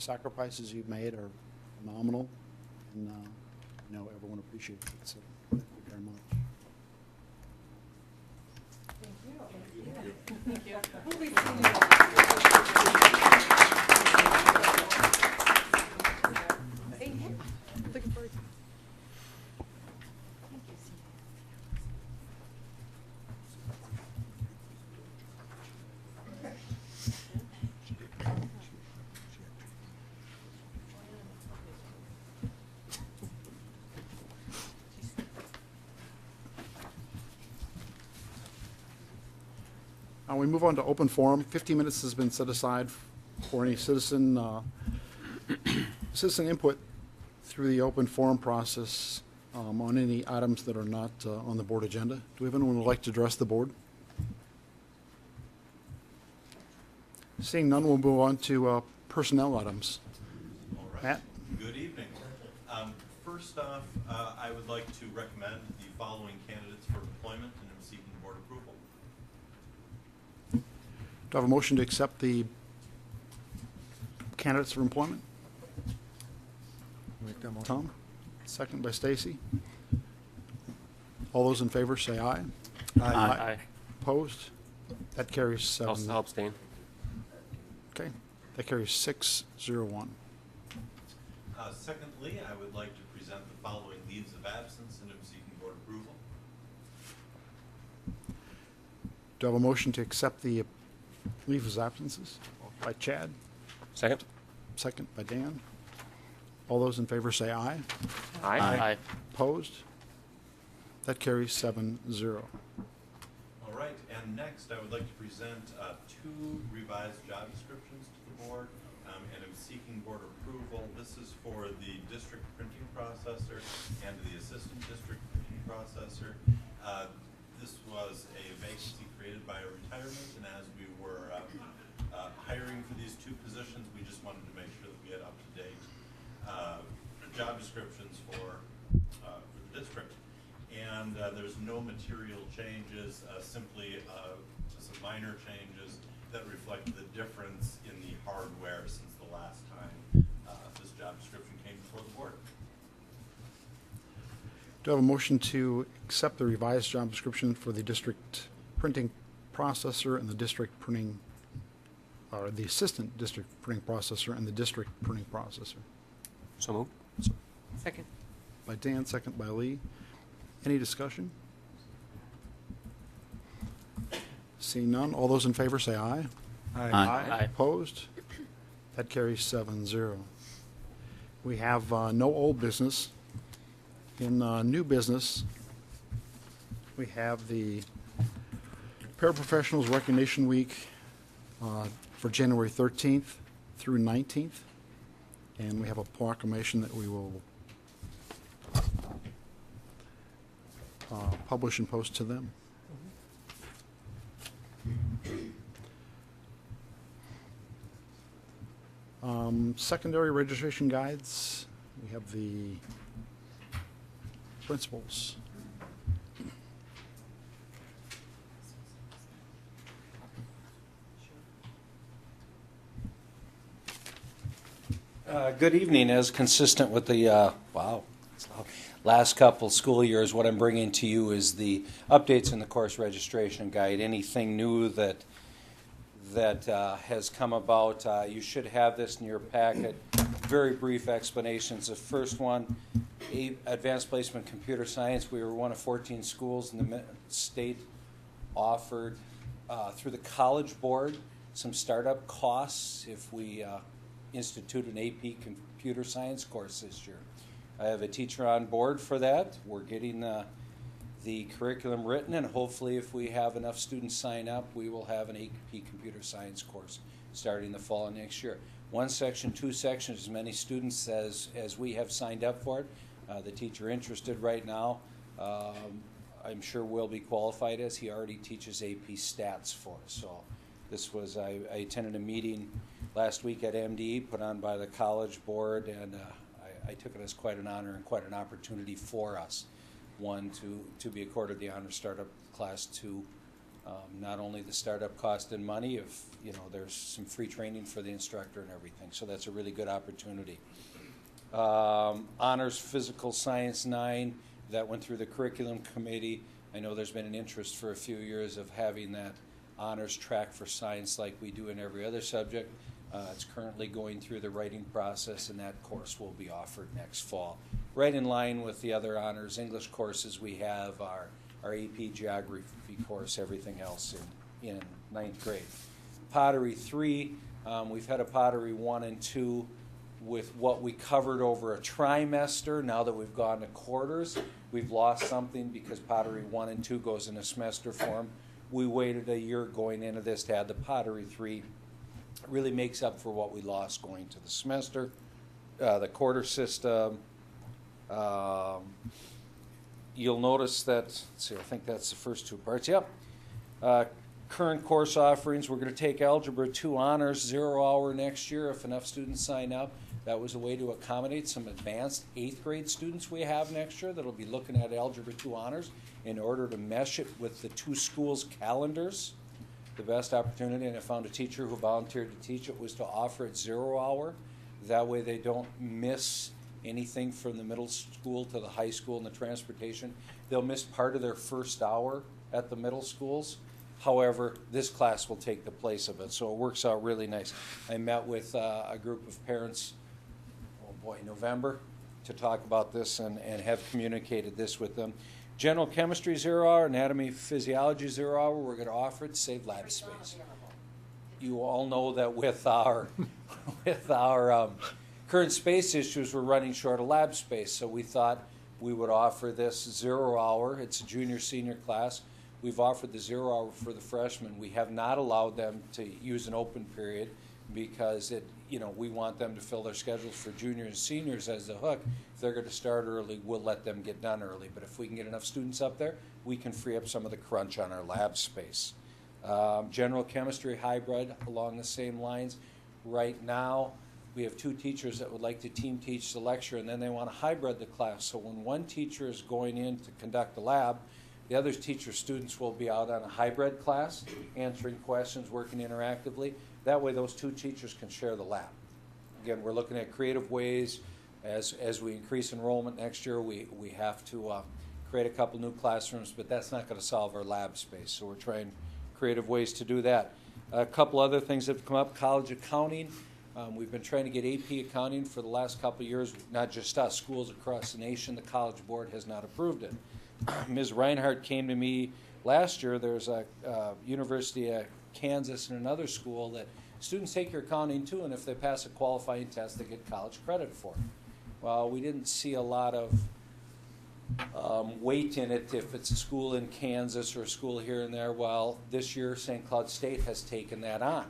sacrifices you've made are phenomenal, and I know everyone appreciates it, so thank you very much. Thank you. Looking forward to it. We move on to open forum. 15 minutes has been set aside for any citizen input through the open forum process on any items that are not on the board agenda. Do we have anyone who would like to address the board? Seeing none, we'll move on to personnel items. All right. Matt? Good evening. First off, I would like to recommend the following candidates for employment, and I'm seeking board approval. Do I have a motion to accept the candidates for employment? Make that motion. Tom? Second by Stacy. All those in favor say aye. Aye. Opposed? That carries 7. I'll abstain. Okay. That carries 6-0-1. Secondly, I would like to present the following leaves of absence, and I'm seeking board approval. Do I have a motion to accept the leave of absences? By Chad, Second? second by Dan. All those in favor say aye. Aye. Opposed? That carries 7-0. All right, and next I would like to present 2 revised job descriptions to the board, and I'm seeking board approval. This is for the district printing processor and the assistant district printing processor. This was a vacancy created by a retirement, and as we were hiring for these 2 positions, we just wanted to make sure that we had up-to-date job descriptions for the district. And there's no material changes, simply some minor changes that reflect the difference in the hardware since the last time this job description came before the board. Do I have a motion to accept the revised job description for the district printing processor and the district printing, or the assistant district printing processor and the district printing processor? So moved. Second. By Dan, second by Lee. Any discussion? Seeing none, all those in favor say aye. Aye. Opposed? That carries 7-0. We have no old business. In new business, we have the Paraprofessionals Recognition Week for January 13th through 19th, and we have a proclamation that we will publish and post to them. Secondary registration guides, we have the principals. Good evening. As consistent with the last couple school years, what I'm bringing to you is the updates in the course registration guide. Anything new that has come about. You should have this in your packet. Very brief explanations. The first one, advanced placement computer science. We were one of 14 schools in the state offered through the College Board some startup costs if we institute an AP computer science course this year. I have a teacher on board for that. We're getting the curriculum written, and hopefully if we have enough students sign up, we will have an AP computer science course starting the fall of next year. 1 section, 2 sections, as many students as we have signed up for it. The teacher interested right now, I'm sure will be qualified, as he already teaches AP stats for us. So this was, I attended a meeting last week at MDE put on by the College Board, and I took it as quite an honor and quite an opportunity for us. 1, to be accorded the honor startup class, 2, Not only the startup cost and money, if, there's some free training for the instructor and everything, so that's a really good opportunity. Honors Physical Science 9, that went through the curriculum committee. I know there's been an interest for a few years of having that honors track for science like we do in every other subject. It's currently going through the writing process, and that course will be offered next fall. Right in line with the other honors English courses we have, our AP Geography course, everything else in ninth grade. Pottery 3, we've had a Pottery 1 and 2 with what we covered over a trimester. Now that we've gone to quarters, we've lost something because Pottery 1 and 2 goes in a semester form. We waited a year going into this to add the Pottery 3. It really makes up for what we lost going to the semester. The quarter system, you'll notice that, let's see, I think that's the first two parts. Yep. Current course offerings, we're going to take Algebra 2 Honors 0 hour next year if enough students sign up. That was a way to accommodate some advanced 8th grade students we have next year that'll be looking at Algebra 2 Honors in order to mesh it with the two schools' calendars. The best opportunity, and I found a teacher who volunteered to teach it, was to offer it 0 hour. That way they don't miss anything from the middle school to the high school and the transportation. They'll miss part of their first hour at the middle schools. However, this class will take the place of it, so it works out really nice. I met with a group of parents, November, to talk about this and have communicated this with them. General Chemistry 0 hour, Anatomy Physiology 0 hour, we're going to offer it to save lab space. You all know that with our current space issues, we're running short of lab space, so we thought we would offer this 0 hour. It's a junior-senior class. We've offered the 0 hour for the freshmen. We have not allowed them to use an open period because we want them to fill their schedules for juniors and seniors as the hook. If they're going to start early, we'll let them get done early. But if we can get enough students up there, we can free up some of the crunch on our lab space. General Chemistry Hybrid along the same lines. Right now, we have 2 teachers that would like to team teach the lecture, and then they want to hybrid the class. So when one teacher is going in to conduct the lab, the other teacher students will be out on a hybrid class, answering questions, working interactively. That way those 2 teachers can share the lab. Again, we're looking at creative ways. As we increase enrollment next year, we have to create a couple new classrooms, but that's not going to solve our lab space. So we're trying creative ways to do that. A couple other things that have come up. College accounting. We've been trying to get AP accounting for the last couple of years, not just us, schools across the nation. The College Board has not approved it. Ms. Reinhardt came to me last year. There's a University of Kansas and another school that students take your accounting too, and if they pass a qualifying test, they get college credit for it. Well, we didn't see a lot of weight in it if it's a school in Kansas or a school here and there. Well, this year St. Cloud State has taken that on.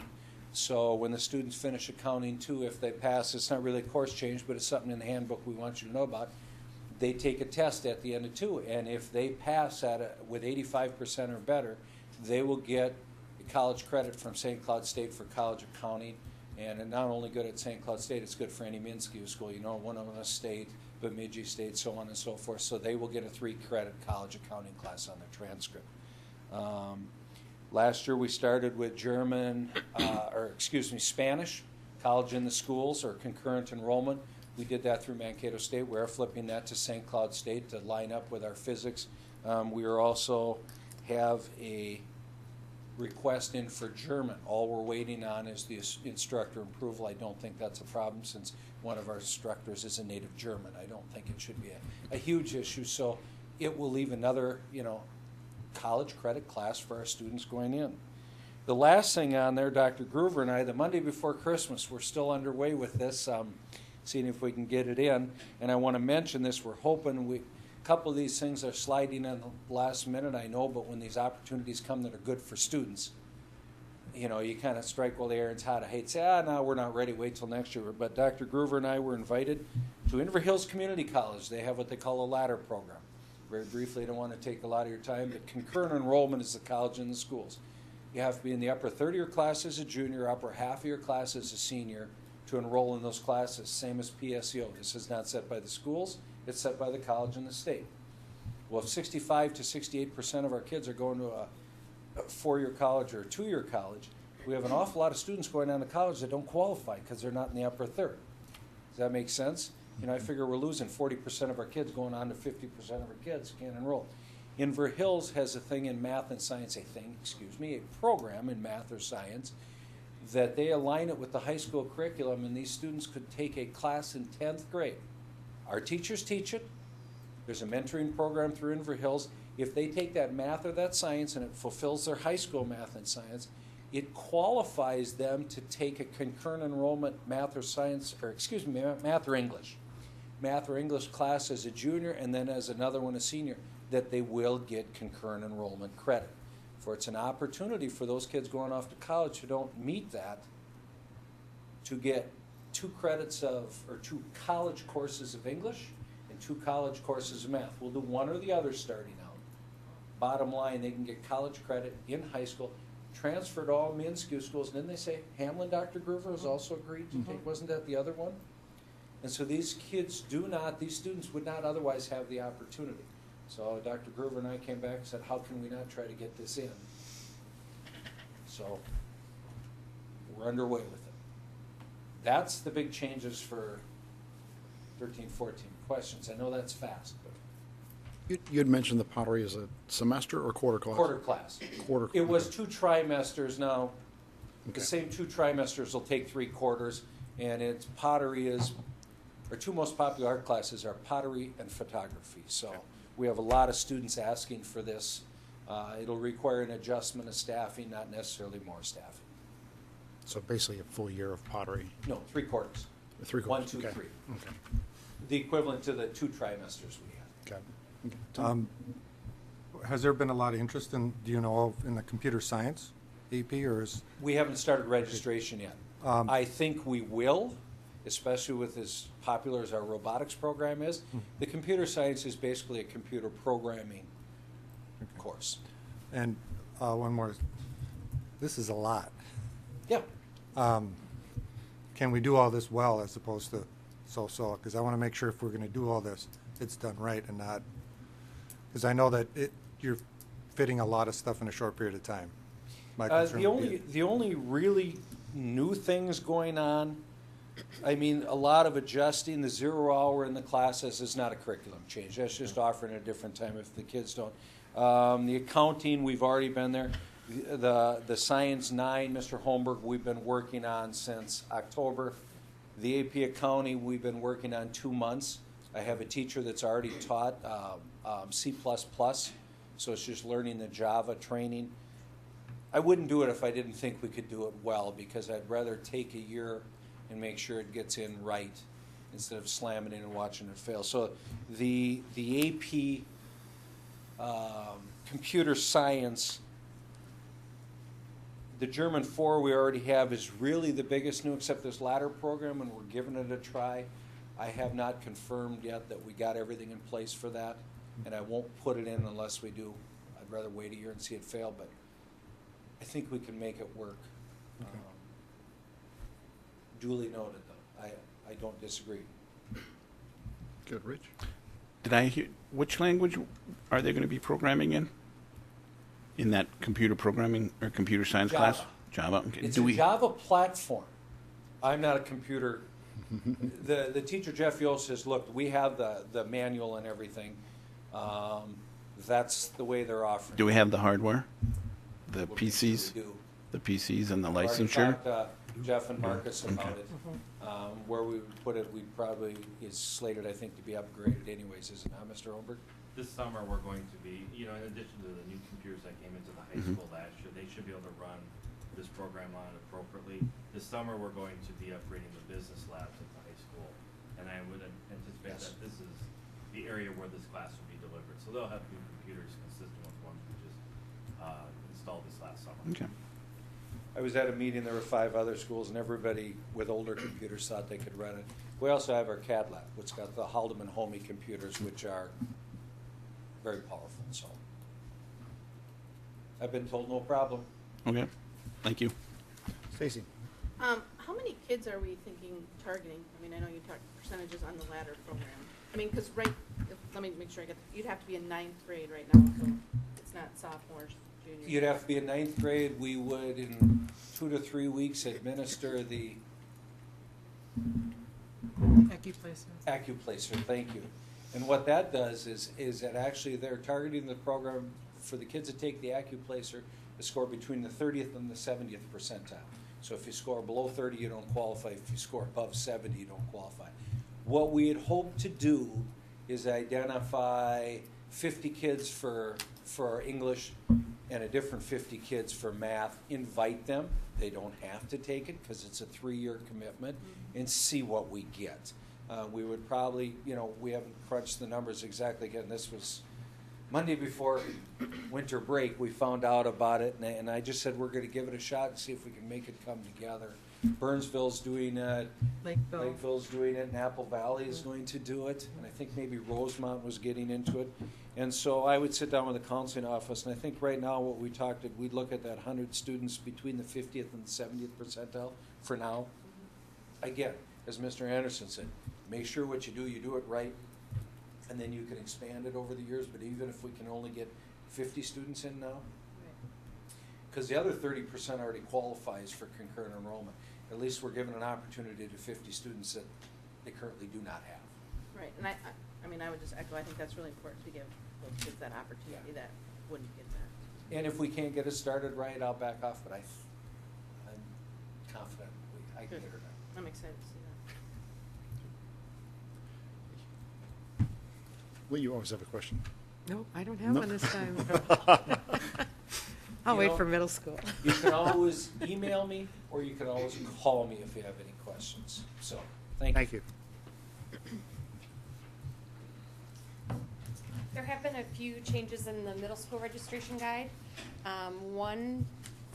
So when the students finish accounting too, if they pass, it's not really a course change, but it's something in the handbook we want you to know about. They take a test at the end of 2, and if they pass with 85% or better, they will get college credit from St. Cloud State for college accounting. And it's not only good at St. Cloud State, it's good for any Minsky school, Winona State, Bemidji State, so on and so forth. So they will get a 3-credit college accounting class on their transcript. Last year we started with Spanish, college in the schools or concurrent enrollment. We did that through Mankato State. We're flipping that to St. Cloud State to line up with our physics. We also have a request in for German. All we're waiting on is the instructor approval. I don't think that's a problem since one of our instructors is a native German. I don't think it should be a huge issue. So it will leave another, college credit class for our students going in. The last thing on there, Dr. Groover and I, the Monday before Christmas, we're still underway with this, seeing if we can get it in. And I want to mention this. We're hoping a couple of these things are sliding in the last minute, I know, but when these opportunities come that are good for students, you kind of strike while the iron's hot. I hate to say, no, we're not ready, wait till next year. But Dr. Groover and I were invited to Inver Hills Community College. They have what they call a ladder program. Very briefly, I don't want to take a lot of your time, but concurrent enrollment is the college and the schools. You have to be in the upper third of your class as a junior, upper half of your class as a senior to enroll in those classes, same as PSEO. This is not set by the schools, it's set by the college and the state. Well, if 65 to 68% of our kids are going to a four-year college or a two-year college, we have an awful lot of students going on to college that don't qualify because they're not in the upper third. Does that make sense? You know, I figure we're losing 40% of our kids going on to 50% of our kids can't enroll. Inver Hills has a thing in math and science, a program in math or science that they align it with the high school curriculum, and these students could take a class in 10th grade. Our teachers teach it. There's a mentoring program through Inver Hills. If they take that math or that science and it fulfills their high school math and science, it qualifies them to take a concurrent enrollment math or science, or excuse me, math or English class as a junior, and then as another one a senior, that they will get concurrent enrollment credit. For it's an opportunity for those kids going off to college who don't meet that to get 2 credits of, or 2 college courses of English and 2 college courses of math. We'll do one or the other starting out. Bottom line, they can get college credit in high school, transfer to all Minsky schools, and then they say, Hamlin, Dr. Groover has also agreed to take, wasn't that the other one? And so these kids these students would not otherwise have the opportunity. So Dr. Groover and I came back and said, how can we not try to get this in? So we're underway with it. That's the big changes for 13, 14. Questions? I know that's fast, but You had mentioned the pottery as a semester or quarter class? quarter class. Quarter. It was 2 trimesters now. Okay. The same 2 trimesters will take 3 quarters, and it's pottery our 2 most popular art classes are pottery and photography. So we have a lot of students asking for this. It'll require an adjustment of staffing, not necessarily more staffing. So basically a full year of pottery. No, 3 quarters. 3 1, quarters. 2, Okay. 3. Okay. The equivalent to the 2 trimesters we have. Got it. Okay. Has there been a lot of interest in, do you know, in the computer science AP, or is? We haven't started registration yet. I think we will, especially with as popular as our robotics program is. The computer science is basically a computer programming course. And one more, this is a lot. Yeah. Can we do all this well as opposed to so-so? Because I want to make sure if we're going to do all this, it's done right and not, because I know that you're fitting a lot of stuff in a short period of time. My concern would be The only really new things going on, I mean, a lot of adjusting. The 0 hour in the classes is not a curriculum change. That's just offering a different time if the kids don't. The accounting, we've already been there. The Science 9, Mr. Holmberg, we've been working on since October. The AP accounting, we've been working on 2 months. I have a teacher that's already taught C++, so it's just learning the Java training. I wouldn't do it if I didn't think we could do it well, because I'd rather take a year and make sure it gets in right instead of slamming it and watching it fail. So the AP computer science, the German 4 we already have is really the biggest new, except this latter program, and we're giving it a try. I have not confirmed yet that we got everything in place for that, and I won't put it in unless we do. I'd rather wait a year and see it fail, but I think we can make it work. Duly noted, though. I don't disagree. Good, Rich? Did I hear, which language are they going to be programming in that computer programming or computer science Java. class? Java. Okay. It's a Java platform. I'm not a computer. The teacher, Jeff Yost, says, look, we have the manual and everything. That's the way they're offering. Do we have the hardware? The What PCs? we do. The PCs and the I've already licensure? talked, Jeff and Marcus about Okay. it. Where we would put it, we probably is slated, I think, to be upgraded anyways, is it not, Mr. Holmberg? This summer, we're going to be, in addition to the new computers that came into the high school last year, they should be able to run this program on it appropriately. This summer, we're going to be upgrading the business labs at the high school, and I would anticipate Yes. that this is the area where this class will be delivered. So they'll have new computers consistent with ones we just installed this last summer. Okay. I was at a meeting, there were 5 other schools, and everybody with older computers thought they could run it. We also have our CAD lab, which got the Haldeman Homey computers, which are very powerful, so. I've been told no problem. Okay. Thank you. Stacy? How many kids are we thinking targeting? I mean, I know you talked percentages on the ladder program. I mean, because let me make sure I get, you'd have to be in 9th grade right now, so it's not sophomores, junior? You'd have to be in ninth grade. We would, in 2 to 3 weeks, administer the Accuplacer, thank you. And what that does is that actually they're targeting the program for the kids that take the Accuplacer to score between the 30th and the 70th percentile. So if you score below 30, you don't qualify. If you score above 70, you don't qualify. What we had hoped to do is identify 50 kids for English and a different 50 kids for math, invite them. They don't have to take it because it's a 3-year commitment, and see what we get. We would probably, we haven't crunched the numbers exactly again. This was Monday before winter break. We found out about it, and I just said we're going to give it a shot and see if we can make it come together. Burnsville's doing it. Lakeville's doing it, and Apple Valley is going to do it, and I think maybe Rosemont was getting into it. And so I would sit down with the counseling office, and I think right now what we talked, we'd look at that 100 students between the 50th and 70th percentile for now. Again, as Mr. Anderson said, make sure what you do it right, and then you can expand it over the years. But even if we can only get 50 students in now, because the other 30% already qualifies for concurrent enrollment. At least we're given an opportunity to 50 students that they currently do not have. Right, and I mean, I would just echo, I think that's really important to give those kids that opportunity that wouldn't get that. And if we can't get it started right, I'll back off, but I'm confident I can get her done. I'm excited to see Lee, you always have a question. No, I don't have No. one this time. I'll You wait know, for middle school. You can always email me, or you can always call me if you have any questions. So, thank you. Thank you. There have been a few changes in the middle school registration guide. One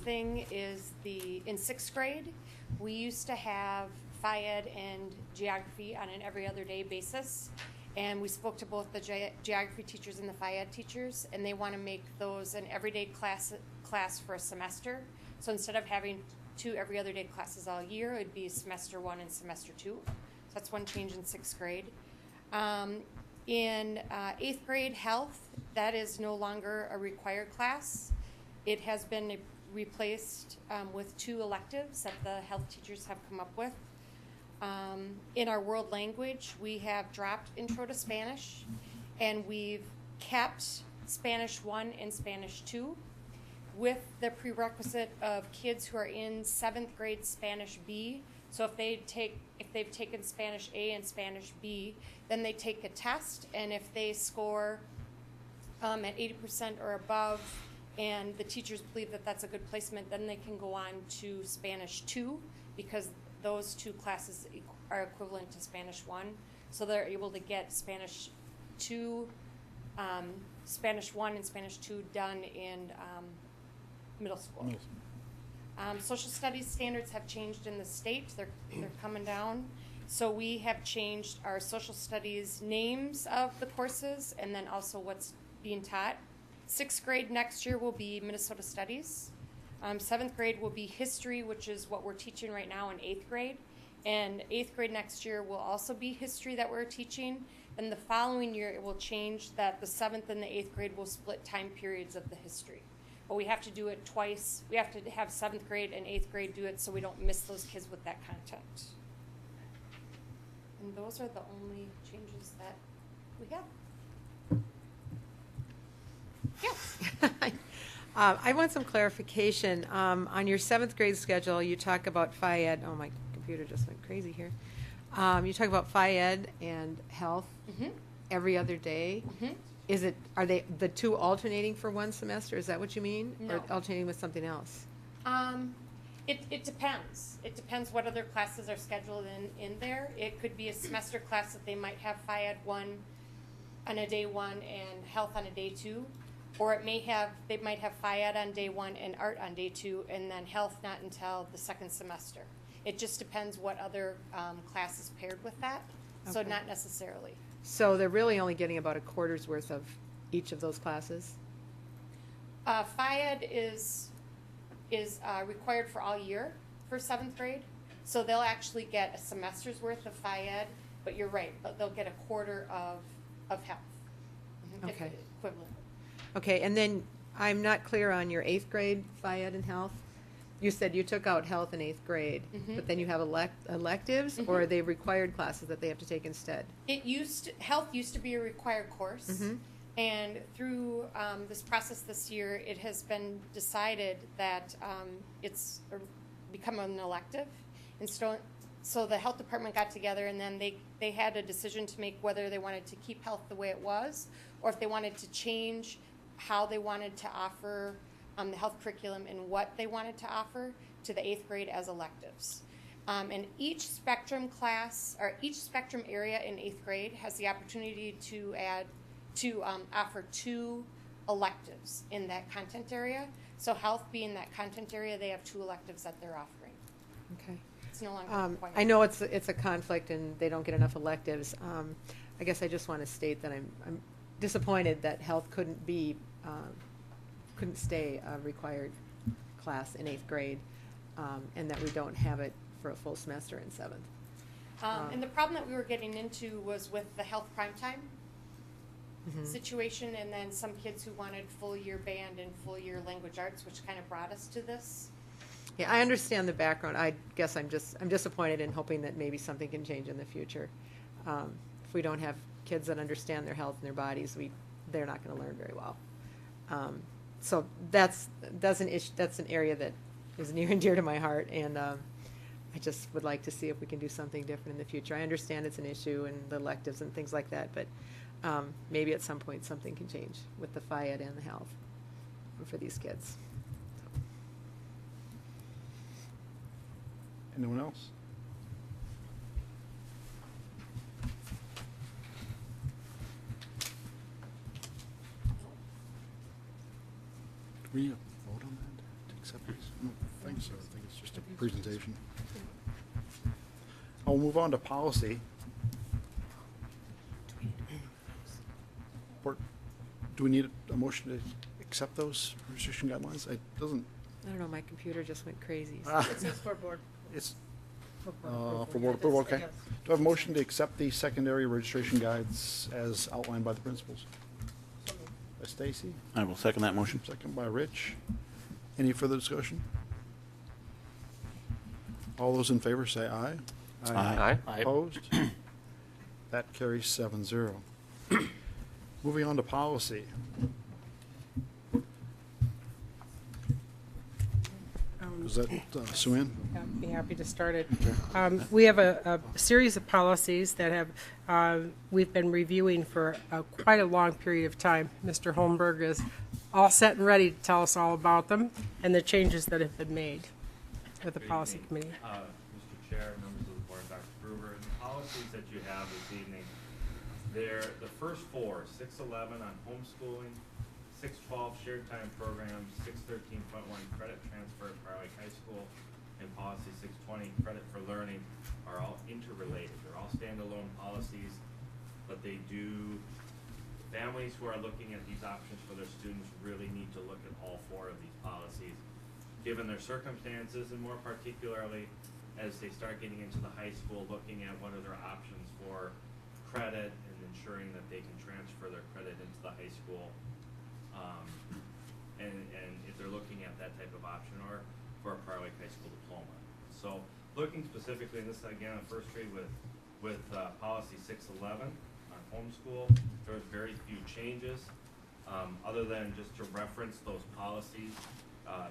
thing is in 6th grade, we used to have Phi Ed and geography on an every other day basis. And we spoke to both the geography teachers and the Phi Ed teachers, and they want to make those an everyday class for a semester. So instead of having 2 every other day classes all year, it'd be semester 1 and semester 2. So that's one change in 6th grade. In 8th grade health, that is no longer a required class. It has been replaced with 2 electives that the health teachers have come up with. In our world language, we have dropped Intro to Spanish, and we've kept Spanish 1 and Spanish 2 with the prerequisite of kids who are in 7th grade Spanish B. So if they've taken Spanish A and Spanish B, then they take a test, and if they score at 80% or above, and the teachers believe that that's a good placement, then they can go on to Spanish 2, because those 2 classes are equivalent to Spanish 1. So they're able to get Spanish 2, Spanish 1 and Spanish 2 done in middle school. Social studies standards have changed in the state. They're coming down. So we have changed our social studies names of the courses, and then also what's being taught. 6th grade next year will be Minnesota Studies. 7th grade will be history, which is what we're teaching right now in 8th grade. And 8th grade next year will also be history that we're teaching. And the following year it will change that the 7th and the 8th grade will split time periods of the history. But we have to do it twice. We have to have 7th grade and 8th grade do it so we don't miss those kids with that content. And those are the only changes that we have. Yes. I want some clarification. On your 7th grade schedule, you talk about Phi Ed. Oh, my computer just went crazy here. You talk about Phi Ed and health every other day. Are they the 2 alternating for one semester? Is that what you mean? No. Or alternating with something else? It depends. It depends what other classes are scheduled in there. It could be a semester class that they might have Phi Ed 1 on a day 1 and health on a day 2. Or they might have Phi Ed on day 1 and art on day 2, and then health not until the 2nd semester. It just depends what other class is paired with that. So Okay. not necessarily. So they're really only getting about a quarter's worth of each of those classes? Phi Ed is required for all year for 7th grade. So they'll actually get a semester's worth of Phi Ed, but you're right, but they'll get a quarter of health. Okay. Equivalent. Okay, and then I'm not clear on your 8th grade Phi Ed and health. You said you took out health in 8th grade, but then you have electives, or are they required classes that they have to take instead? Health used to be a required course. And through this process this year, it has been decided that it's become an elective. And so the health department got together, and then they had a decision to make whether they wanted to keep health the way it was, or if they wanted to change how they wanted to offer the health curriculum and what they wanted to offer to the 8th grade as electives. And each spectrum class, or each spectrum area in 8th grade has the opportunity to offer 2 electives in that content area. So health being that content area, they have 2 electives that they're offering. Okay. It's no longer required. I know it's a conflict and they don't get enough electives. I guess I just want to state that I'm disappointed that health couldn't stay a required class in 8th grade, and that we don't have it for a full semester in 7th. And the problem that we were getting into was with the health prime time situation, and then some kids who wanted full year band and full year language arts, which kind of brought us to this. Yeah, I understand the background. I guess I'm disappointed and hoping that maybe something can change in the future. If we don't have kids that understand their health and their bodies, they're not going to learn very well. So that's an issue. That's an area that is near and dear to my heart, and I just would like to see if we can do something different in the future. I understand it's an issue and the electives and things like that, but maybe at some point something can change with the Phi Ed and the health for these kids. Anyone else? Do we vote on that to accept these? I don't think so. I think it's just a presentation. I'll move on to policy. Do we need a motion to accept those registration guidelines? It doesn't. I don't know. My computer just went crazy. It says for board. It's For for board approval. Okay. Do I have a motion to accept the secondary registration guides as outlined by the principals? By Stacy, I will second that motion. second by Rich. Any further discussion? All those in favor say aye. Aye. Aye. Opposed? That carries 7-0. Moving on to policy. Is that Sue Ann? I'd be happy to start it. We have a series of policies that have we've been reviewing for quite a long period of time. Mr. Holmberg is all set and ready to tell us all about them and the changes that have been made with the Good policy evening. committee. Mr. Chair, members of the board, Dr. Gruber, the policies that you have this evening, they're the first 4, 611 on homeschooling, 612 shared time programs, 613.1 credit transfer at Prior Lake High School, and policy 620 credit for learning are all interrelated. They're all standalone policies, but they do. Families who are looking at these options for their students really need to look at all 4 of these policies, given their circumstances, and more particularly as they start getting into the high school, looking at what are their options for credit and ensuring that they can transfer their credit into the high school. And if they're looking at that type of option, or for a Prior Lake High School diploma. So looking specifically, and this again on first read with policy 611 on homeschool, there's very few changes, other than just to reference those policies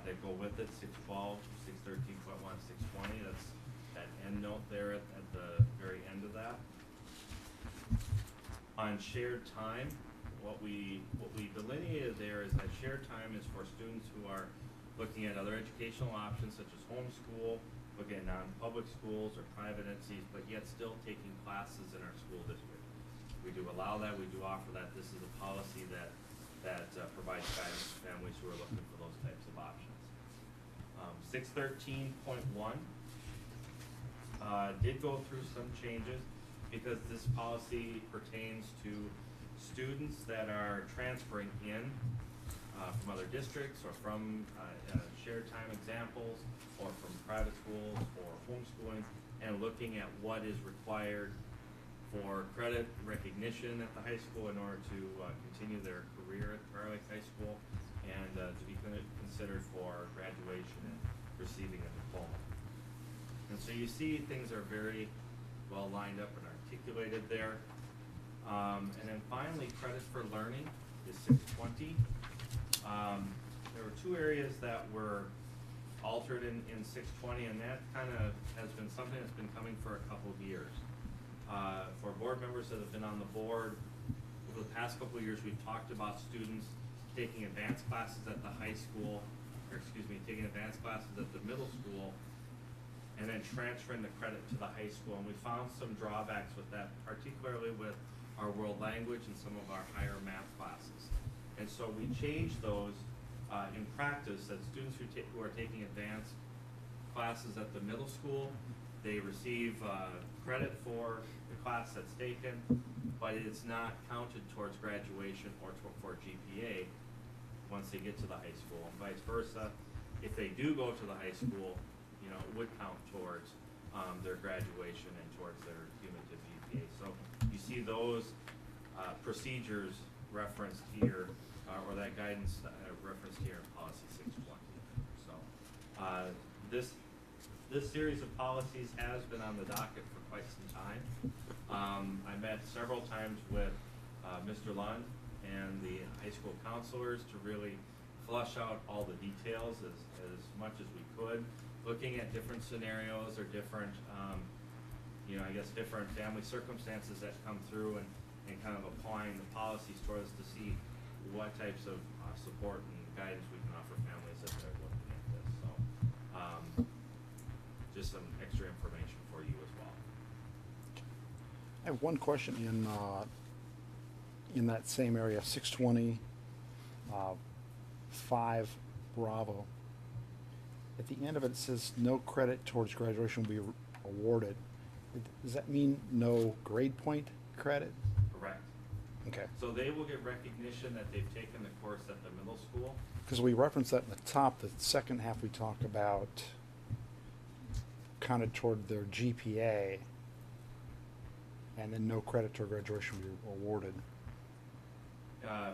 that go with it, 612, 613.1, 620, that's that end note there at the very end of that. On shared time, what we delineated there is that shared time is for students who are looking at other educational options such as homeschool, looking at non-public schools or private entities, but yet still taking classes in our school district. We do allow that, we do offer that. This is a policy that provides guidance to families who are looking for those types of options. 613.1 did go through some changes because this policy pertains to students that are transferring in from other districts or from shared time examples or from private schools or homeschooling, and looking at what is required for credit recognition at the high school in order to continue their career at Prior Lake High School, and to be considered for graduation and receiving a diploma. And so you see things are very well lined up and articulated there. And then finally, credit for learning is 620. There were two areas that were altered in 620, and that kind of has been something that's been coming for a couple of years. For board members that have been on the board, over the past couple of years, we've talked about students taking advanced classes at the high school, or excuse me, taking advanced classes at the middle school, and then transferring the credit to the high school. And we found some drawbacks with that, particularly with our world language and some of our higher math classes. And so we changed those in practice, that students who are taking advanced classes at the middle school, they receive credit for the class that's taken, but it's not counted towards graduation or for GPA once they get to the high school, and vice versa. If they do go to the high school, you know, it would count towards their graduation and towards their cumulative GPA. So you see those procedures referenced here, or that guidance referenced here in policy 620. So this series of policies has been on the docket for quite some time. I met several times with Mr. Lund and the high school counselors to really flush out all the details as much as we could, looking at different scenarios or different, you know, I guess different family circumstances that come through, and kind of applying the policies towards to see what types of support and guidance we can offer families as they're looking at this. So just some extra information for you as well. I have one question in that same area, 620, 5 Bravo. At the end of it says no credit towards graduation will be awarded. Does that mean no grade point credit? Correct. Okay. So they will get recognition that they've taken the course at the middle school. Because we referenced that in the top, the second half we talk about counted toward their GPA, and then no credit toward graduation will be awarded.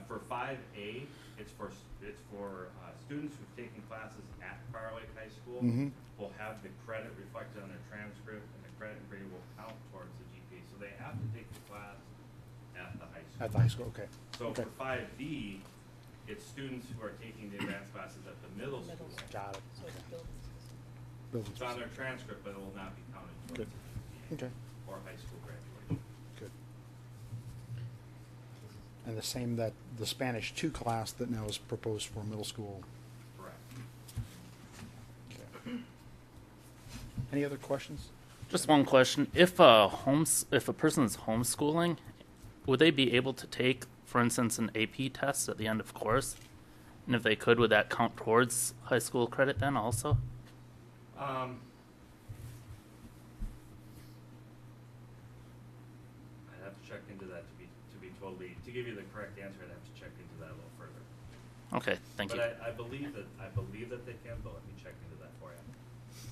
For 5A, it's for students who've taken classes at Prior Lake High School. Mhm. Will have the credit reflected on their transcript, and the credit grade will count towards the GPA. So they have to take the class at the high school. At the high school, okay. So Okay. for 5B, it's students who are taking the advanced classes at the middle school. Got it. So it's Okay. buildings. It's on their transcript, but it will not be counted Good. towards the Okay. GPA or high school graduation. Good. And the same that the Spanish 2 class that now is proposed for middle school. Correct. Okay. Any other questions? Just one question. If a person is homeschooling, would they be able to take, for instance, an AP test at the end of course? And if they could, would that count towards high school credit then also? I'd have to check into that to give you the correct answer. I'd have to check into that a little further. Okay, thank you. But I believe that they can, but let me check into that for you.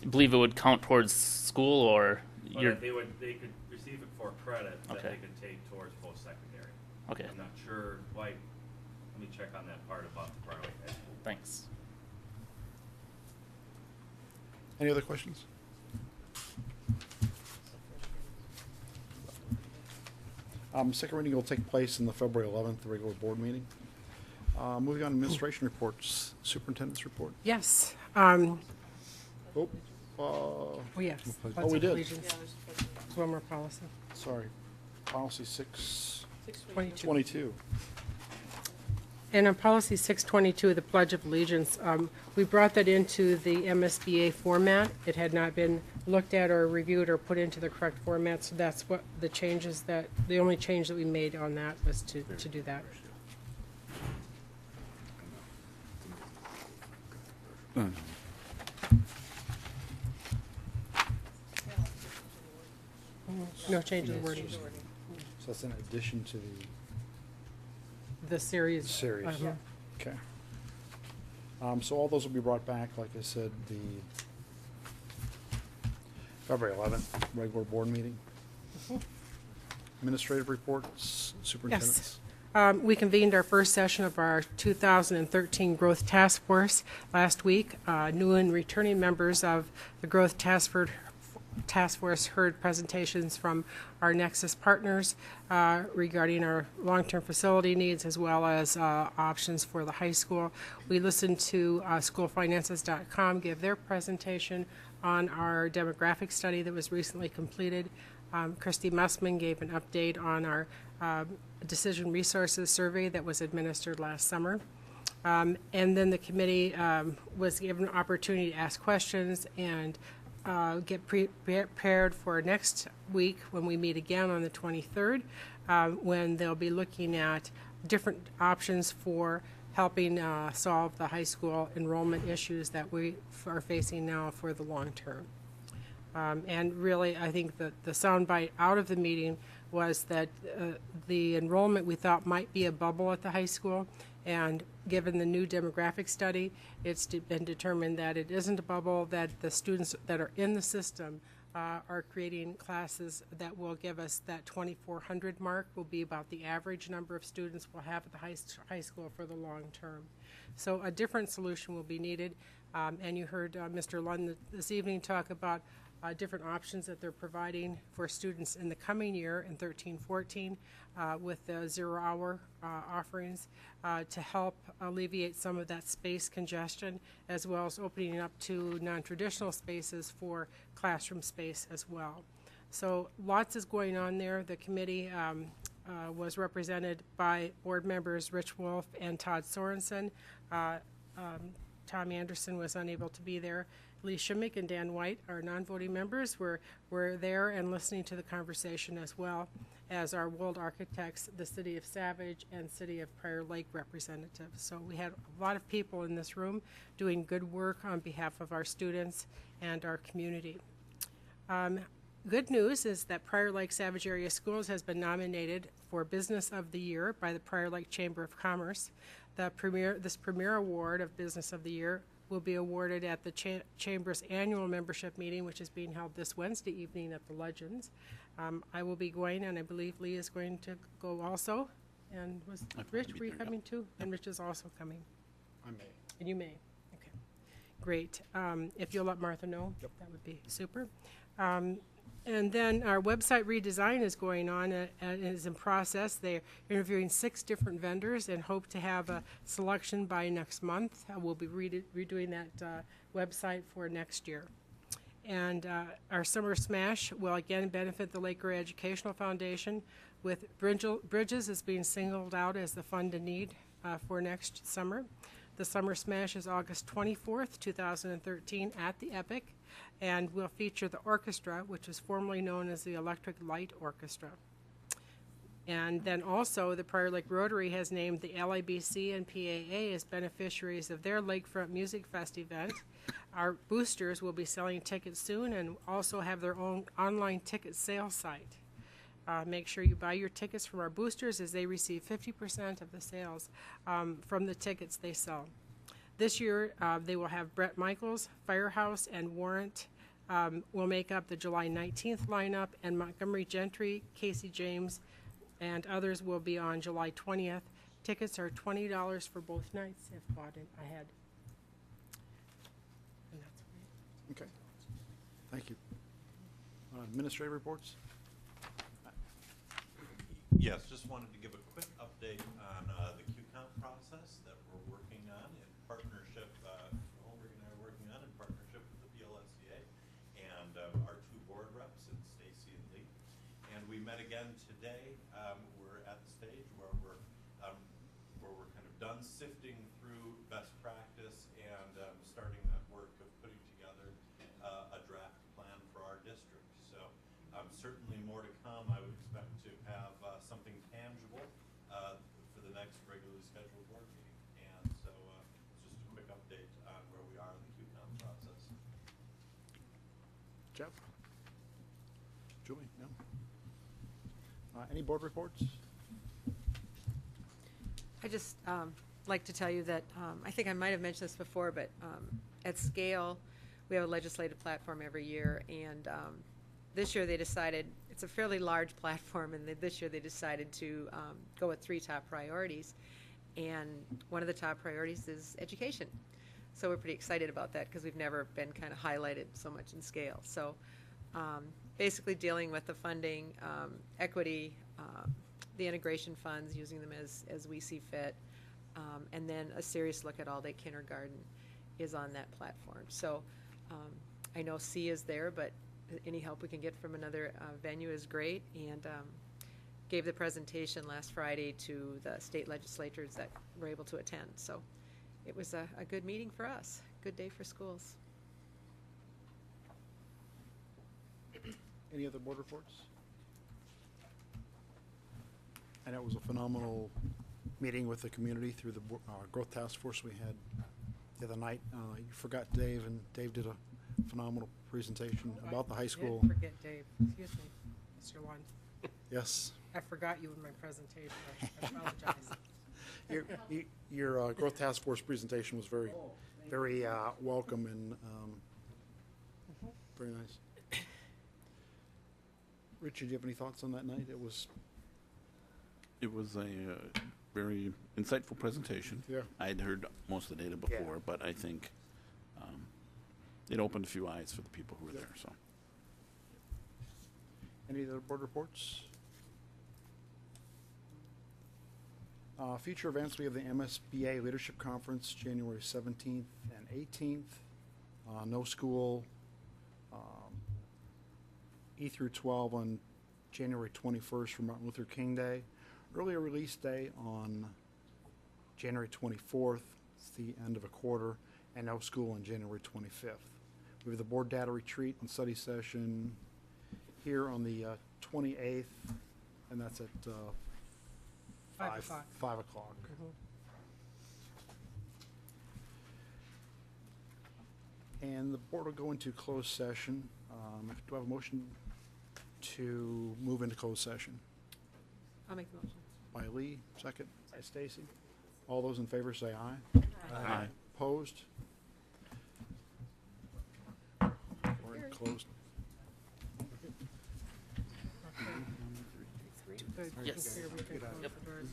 You believe it would count towards school or But your? they could receive it for credit that Okay. they could take towards post-secondary. Okay, I'm not sure quite. Let me check on that part about the Prior Lake High School. thanks. Any other questions? Second reading will take place in the February 11th regular board meeting. Moving on to administration reports, superintendent's report. Yes. Oh, Oh, yes. we Pledge of did. allegiance. Yeah, there's a budget. One more policy. sorry, policy 622. 22. And on policy 622, the Pledge of Allegiance, we brought that into the MSBA format. It had not been looked at or reviewed or put into the correct format, so that's what the changes the only change that we made on that was to do that. No change in the wording. So that's in addition to the The series. series. Uh-huh. Okay. So all those will be brought back, like I said, the February 11th regular board meeting. Administrative reports, superintendents. We convened our first session of our 2013 Growth Task Force last week. New and returning members of the Growth Task Force heard presentations from our Nexus partners regarding our long-term facility needs as well as options for the high school. We listened to schoolfinances.com give their presentation on our demographic study that was recently completed. Christy Messman gave an update on our decision resources survey that was administered last summer. And then the committee was given an opportunity to ask questions and get prepared for next week when we meet again on the 23rd, when they'll be looking at different options for helping solve the high school enrollment issues that we are facing now for the long term. And really, I think that the soundbite out of the meeting was that the enrollment we thought might be a bubble at the high school, and given the new demographic study, it's been determined that it isn't a bubble, that the students that are in the system are creating classes that will give us that 2,400 mark, will be about the average number of students we'll have at the high school for the long term. So a different solution will be needed, and you heard Mr. Lund this evening talk about different options that they're providing for students in the coming year in 13-14 with the zero-hour offerings to help alleviate some of that space congestion, as well as opening up to non-traditional spaces for classroom space as well. So lots is going on there. The committee was represented by board members Rich Wolf and Todd Sorensen. Tom Anderson was unable to be there. Lee Schimmick and Dan White, our non-voting members, were there and listening to the conversation, as well as our World Architects, the City of Savage, and City of Prior Lake representatives. So we had a lot of people in this room doing good work on behalf of our students and our community. Good news is that Prior Lake Savage Area Schools has been nominated for Business of the Year by the Prior Lake Chamber of Commerce. This premier award of Business of the Year will be awarded at the Chamber's annual membership meeting, which is being held this Wednesday evening at the Legends. I will be going, and I believe Lee is going to go also. And was Rich, were you coming too? And Rich is also coming. I may. And you may. Okay. Great. If you'll let Martha know, that would be super. And then our website redesign is going on and is in process. They're interviewing 6 different vendors and hope to have a selection by next month. We'll be redoing that website for next year. And our Summer Smash will again benefit the Lake Erie Educational Foundation, with Bridges is being singled out as the fund in need for next summer. The Summer Smash is August 24th, 2013 at the Epic, and will feature the orchestra, which was formerly known as the Electric Light Orchestra. And then also, the Prior Lake Rotary has named the LIBC and PAA as beneficiaries of their Lakefront Music Fest event. Our boosters will be selling tickets soon and also have their own online ticket sales site. Make sure you buy your tickets from our boosters, as they receive 50% of the sales from the tickets they sell. This year, they will have Brett Michaels, Firehouse, and Warrant will make up the July 19th lineup, and Montgomery Gentry, Casey James, and others will be on July 20th. Tickets are $20 for both nights if bought ahead. And that's it. Okay. Thank you. Administrative reports? Yes, just wanted to give a quick update on the QComp process that we're working on in partnership, Holmberg and I are working on in partnership with the PLSCA and our 2 board reps, in Stacy and Lee. And we met again today. We're at the stage where we're kind of done sifting through best practice and starting that work of putting together a draft plan for our district. So certainly more to come. I would expect to have something tangible for the next regularly scheduled board meeting. And so just a quick update on where we are in the QComp process. Jeff? Julie? No? Any board reports? I just like to tell you that I think I might have mentioned this before, but at Scale, we have a legislative platform every year, and this year they decided, it's a fairly large platform, and this year they decided to go with 3 top priorities. And one of the top priorities is education. So we're pretty excited about that because we've never been kind of highlighted so much in scale. So basically dealing with the funding, equity, the integration funds, using them as we see fit, and then a serious look at all-day kindergarten is on that platform. So I know C is there, but any help we can get from another venue is great, and gave the presentation last Friday to the state legislators that were able to attend. So it was a good meeting for us, good day for schools. Any other board reports? And it was a phenomenal meeting with the community through the growth task force we had the other night. You forgot Dave, and Dave did a phenomenal presentation about the high school. I did forget Dave. Excuse me, Mr. Lund. Yes. I forgot you in my presentation. I apologize. Your growth task force presentation was very welcome and very nice. Richard, do you have any thoughts on that night? It was It was a very insightful presentation. Yeah. I'd heard most of the data before, but I think it opened a few eyes for the people who were there. So, any other board reports? Future events, we have the MSBA Leadership Conference, January 17th and 18th. No school, E through 12 on January 21st for Martin Luther King Day. Earlier release day on January 24th. It's the end of a quarter, and no school on January 25th. We have the board data retreat and study session here on the 28th, and that's at 5 o'clock. 5 o'clock. And the board will go into closed session. Do I have a motion to move into closed session? I'll make the motion. By Lee, second by Stacy. All those in favor say aye. Aye. Opposed? We're in closed. Good. Yes. Here, we can close Yep. the doors.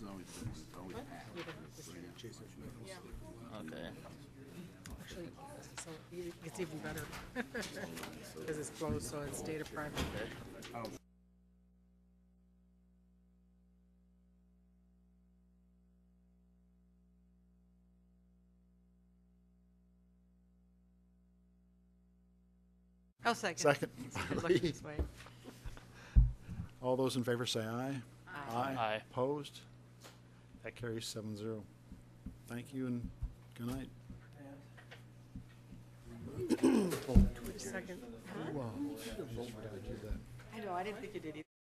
Okay. Actually, so it's even better because it's closed, so it's data private. Oh, second. Second. Good looking this way. All those in favor say aye. Aye. Opposed? That carries 7-0. Thank you and good night. Second. Wow. I just forgot to do that. I know, I didn't think you did either.